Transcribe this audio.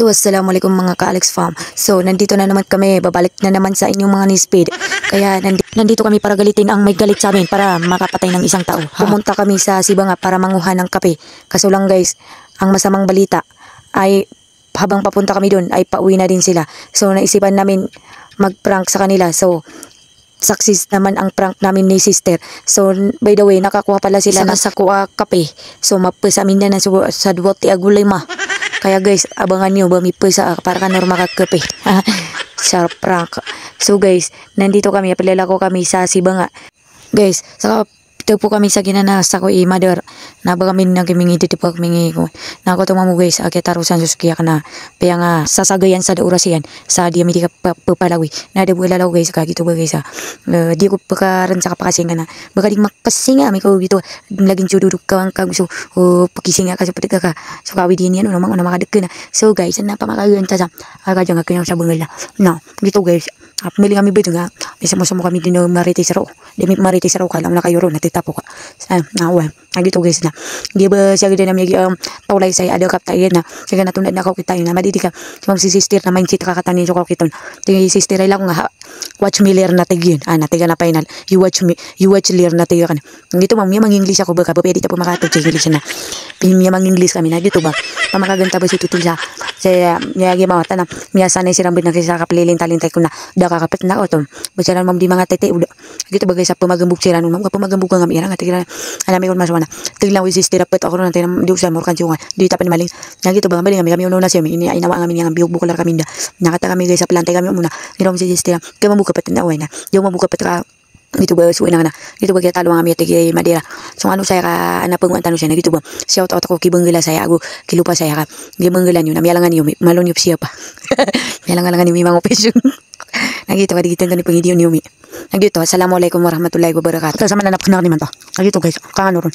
So, assalamualaikum mga ka-Alex Fam. So, nandito na naman kami. Babalik na naman sa inyong mga ni-speed. Kaya, nandito kami para galitin ang may galit sa amin para makapatay ng isang tao. Pumunta kami sa Sibanga para manguha ng kape. Kaso lang guys, ang masamang balita ay habang papunta kami doon ay pauwi na din sila. So, naisipan namin mag-prank sa kanila. So, success naman ang prank namin ni sister. So, by the way, nakakuha pala sila ng sakwa kape. So, mapasamin na sa 25. Kaya guys, abangan nyo ba may pesa para ka normal kakape. Sa prank. So guys, nandito kami, apilala ko kami sa Sibanga. Guys, saka po kami sa ginana sa ko mother. Naba kami nang kimingi dito pa kimingi ko. Na ako tumamu guys, akit tarusan suskiya kana. Kaya nga sasagayan sa orasiyan sa di mi ka papalawi. Na de bulalaw guys ka gitu guys. Di ko pakaran sa kapakasinga na. Baka di makasinga mi ko gitu. Laging chuduruk ka ang kag so pakisinga ka sa patika ka. So kawi din yan ano mga makadek na. So guys, na pamakayon ta sa aga jang ka sa bungala. No, gitu guys. Mili kami bito nga. Bisa mo kami din marites raw. Di marites raw ka lang na kayo ro natitapo ka. Nawa. Nagito guys na. Di ba siya gid na mi taulay say ada kap tayo na. Siya na tunad na ko kita na madidi ka. So si sister na mindset ka katanin ko kiton. Ti sister ay lang nga watch me learn na tigin. Natiga na final. You watch learn na tiga kan. Dito mami mang English ako ba ka pwede ta po makatug sa English na. Miya mang English kami na dito ba. Pamakaganta ba si tutul sa yagi mawata na miya sanay sirang bid na sa kapililin talintay ko na kakapit na auto. Bacaan mam di mga tete uda. Gitu bagay sa pumagambuk sira nun. Pumagambuk nga mi nga tigran. Alami ko maswana. Tiglang wi sister pet ako na tinam di usay morkan siunga. Di tapen maling. Nga gitu ba maling kami una siya mi ini ay nawa kami nga biog bukular kami da. Nakata kami guys sa plante kami muna. Ngirom si sister. Kaya mabuka pet na way na. Yung mabuka pet ka gitu ba suwi na gitu ba kaya talo nga mi tigay madira so ano saya ka anapang antano siya na gitu ba shout out ako kibanggila saya ako kilupa saya ka gibanggilan yun namialangan yun malon yung siya pa mialangan ni mga opisyon nagito ka digito ni pangidiyon yun nagito assalamualaikum warahmatullahi wabarakatuh sama na napaknak naman to nagito guys kangano ron